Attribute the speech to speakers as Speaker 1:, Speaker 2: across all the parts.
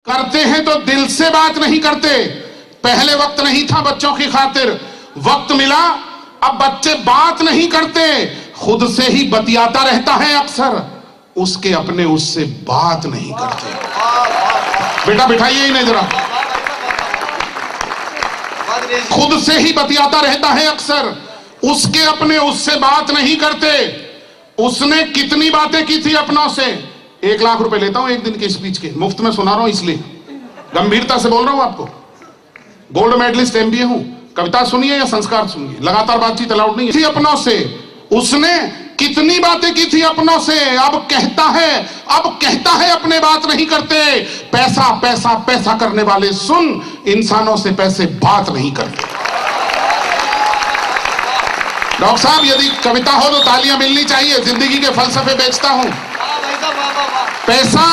Speaker 1: करते हैं तो दिल से बात नहीं करते। पहले वक्त नहीं था बच्चों की खातिर, वक्त मिला, अब बच्चे बात नहीं करते, खुद से ही बतियाता रहता है अक्सर, उसके अपने उससे बात नहीं करते। बेटा बिठाइए ही नहीं जरा, खुद से ही बतियाता रहता है अक्सर, उसके अपने उससे बात नहीं करते। उसने कितनी बातें की थी अपनों से। 1 लाख रुपए लेता हूं एक दिन के स्पीच के, मुफ्त में सुना रहा हूं, इसलिए गंभीरता से बोल रहा हूं आपको। गोल्ड मेडलिस्ट MBA हूं। कविता सुनिए या संस्कार सुनिए, लगातार बातचीत अलाउड नहीं थी अपनों से। उसने कितनी बातें की थी अपनों से, अब कहता है अपने बात नहीं करते। पैसा पैसा पैसा करने वाले सुन, इंसानों से पैसे बात नहीं करते। डॉक्टर साहब यदि कविता हो तो तालियां मिलनी चाहिए, जिंदगी के फलसफे बेचता हूं। पैसा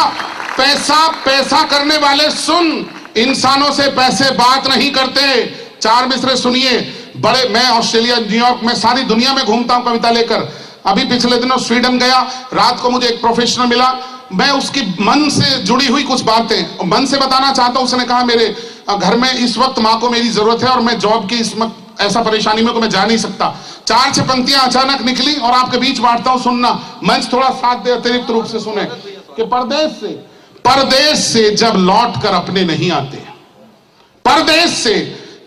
Speaker 1: पैसा पैसा करने वाले सुन, इंसानों से पैसे बात नहीं करते। 4 मिसरे सुनिए। बड़े, मैं ऑस्ट्रेलिया, न्यूयॉर्क में, सारी दुनिया में घूमता हूं कविता लेकर। अभी पिछले दिनों स्वीडन गया, रात को मुझे एक प्रोफेशनल मिला, मैं उसकी मन से जुड़ी हुई कुछ बातें मन से बताना चाहता हूं। उसने कहा मेरे घर में इस वक्त माँ को मेरी जरूरत है और मैं जॉब की इस वक्त ऐसा परेशानी में को मैं जा नहीं सकता। 4-6 पंक्तियां अचानक निकली और आपके बीच बांटता हूं, सुनना, मंच थोड़ा साथ दे, अतिरिक्त रूप से सुने कि परदेश से जब लौट कर अपने नहीं आते, परदेश से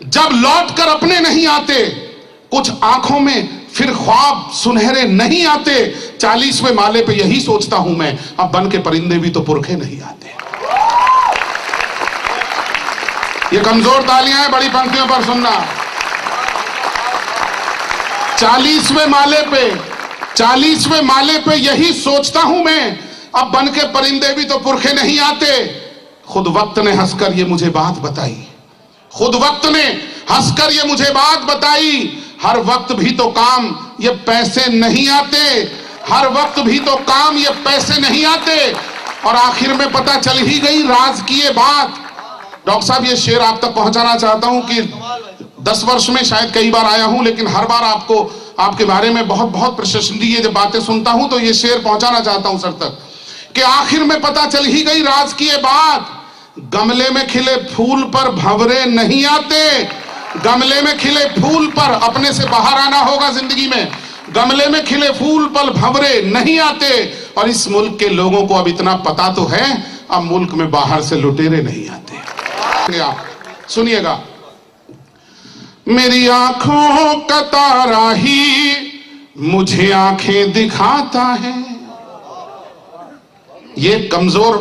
Speaker 1: जब लौट कर अपने नहीं आते, कुछ आंखों में फिर ख्वाब सुनहरे नहीं आते। 40वें माले पे यही सोचता हूं मैं, अब बन के परिंदे भी तो पुरखे नहीं आते। ये कमजोर तालियां हैं, बड़ी पंक्तियों पर सुनना। 40वें माले पे यही सोचता हूं मैं, अब बन के परिंदे भी तो पुरखे नहीं आते। खुद वक्त ने हंसकर ये मुझे बात बताई, खुद वक्त ने हंसकर ये मुझे बात बताई। हर वक्त भी तो काम ये पैसे नहीं आते, हर वक्त भी तो काम ये पैसे नहीं आते। और आखिर में पता चल ही गई राज की ये बात। डॉक्टर साहब ये शेर आप तक पहुंचाना चाहता हूं कि 10 वर्ष में शायद कई बार आया हूं, लेकिन हर बार आपको आपके बारे में बहुत बहुत प्रशंसनीय जब बातें सुनता हूं तो ये शेर पहुंचाना चाहता हूं सर तक कि आखिर में पता चल ही गई राज की ये बात। गमले में खिले फूल पर भंवरे नहीं आते, गमले में खिले फूल पर, अपने से बाहर आना होगा जिंदगी में। गमले में खिले फूल पर भंवरे नहीं आते। और इस मुल्क के लोगों को अब इतना पता तो है, अब मुल्क में बाहर से लुटेरे नहीं आते। आप सुनिएगा, मेरी आंखों का तारा ही मुझे आंखें दिखाता है। ये कमजोर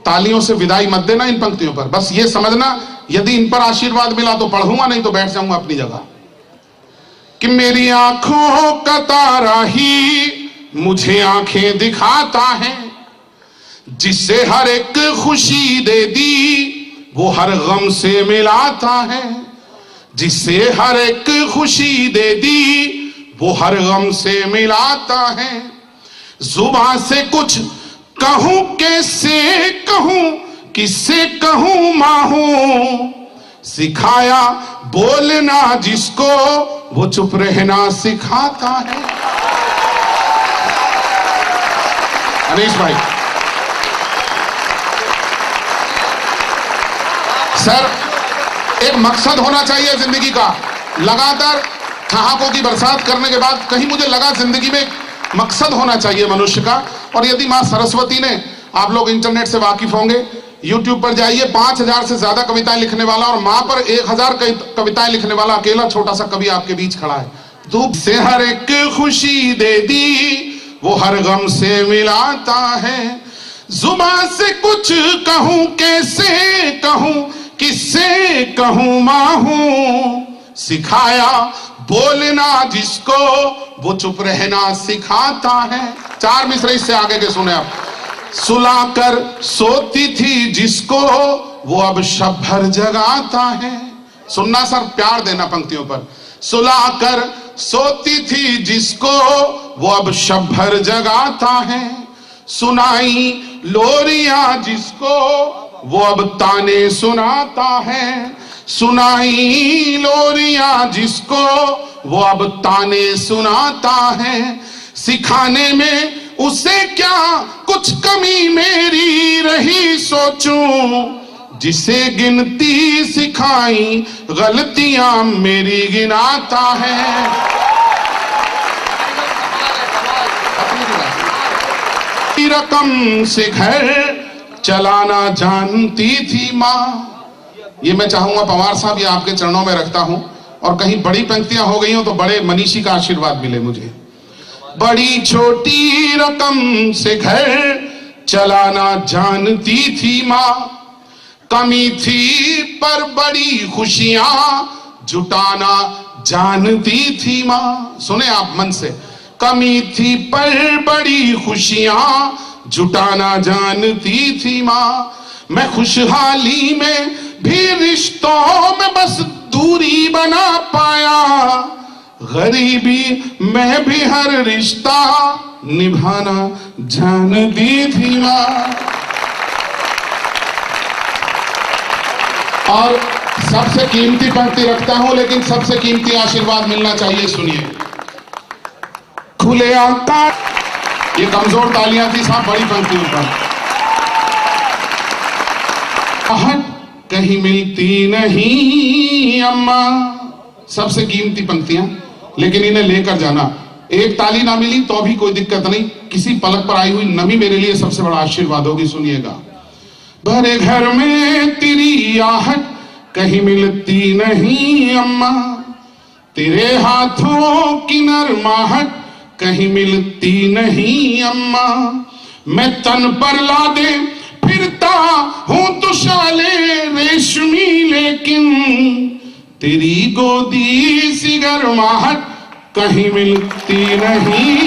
Speaker 1: तालियों से विदाई मत देना इन पंक्तियों पर, बस ये समझना यदि इन पर आशीर्वाद मिला तो पढ़ूंगा, नहीं तो बैठ जाऊंगा अपनी जगह। कि मेरी आंखों का तारा ही मुझे आंखें दिखाता है, जिससे हर एक खुशी दे दी वो हर गम से मिलाता है, जिससे हर एक खुशी दे दी वो हर गम से मिलाता है। जुबान से कुछ कहूं कैसे कहूं, किससे कहूं माहूं, सिखाया बोलना जिसको वो चुप रहना सिखाता है। अनीश भाई, सर एक मकसद होना चाहिए जिंदगी का। लगातार ठहाकों की बरसात करने के बाद कहीं मुझे लगा जिंदगी में मकसद होना चाहिए मनुष्य का। और यदि मां सरस्वती ने, आप लोग इंटरनेट से वाकिफ होंगे, यूट्यूब पर जाइए, 5000 से ज्यादा कविताएं लिखने वाला और मां पर 1000 कविताएं लिखने वाला अकेला छोटा सा कवि आपके बीच खड़ा है। धूप से हर एक खुशी दे दी वो हर गम से मिलाता है। जुबान से कुछ कहूं कैसे कहूं, किससे कहूं माहूं, सिखाया बोलना जिसको वो चुप रहना सिखाता है। 4 मिसरे इससे आगे के सुने आप। सुलाकर सोती थी जिसको वो अब शब भर जगाता है। सुनना सर, प्यार देना पंक्तियों पर। सुलाकर सोती थी जिसको वो अब शब भर जगाता है, सुनाई लोरियां जिसको वो अब ताने सुनाता है, सुनाई लोरियां जिसको वो अब ताने सुनाता है। सिखाने में उसे क्या कुछ कमी मेरी रही सोचूं, जिसे गिनती सिखाई गलतियां मेरी गिनाता है। रकम से घर चलाना जानती थी माँ। ये मैं चाहूंगा पवार साहब, ये आपके चरणों में रखता हूं, और कहीं बड़ी पंक्तियां हो गई हो तो बड़े मनीषी का आशीर्वाद मिले मुझे। बड़ी छोटी रकम से घर चलाना जानती थी माँ, कमी थी पर बड़ी खुशियां जुटाना जानती थी माँ। सुने आप मन से, कमी थी पर बड़ी खुशियां जुटाना जानती थी माँ। मैं खुशहाली में भी रिश्तों में बस दूरी बना पाया, गरीबी में भी हर रिश्ता निभाना जानती थी माँ। और सबसे कीमती पंक्ति रखता हूं, लेकिन सबसे कीमती आशीर्वाद मिलना चाहिए, सुनिए। खुले आकाश, ये कमजोर तालियां थी साहब, बड़ी पंक्ति ऊपर। कहीं मिलती नहीं अम्मा, सबसे कीमती पंक्तियां, लेकिन इन्हें लेकर जाना। एक ताली ना मिली तो भी कोई दिक्कत नहीं, किसी पलक पर आई हुई नमी मेरे लिए सबसे बड़ा आशीर्वाद होगी। सुनिएगा। भरे घर में तेरी आहट कहीं मिलती नहीं अम्मा, तेरे हाथों की नरमाहट कहीं मिलती नहीं अम्मा। मैं तन पर लादे फिरता हूं तुशाले रेशमी, लेकिन तेरी गोदी सी गर्माहट कहीं मिलती नहीं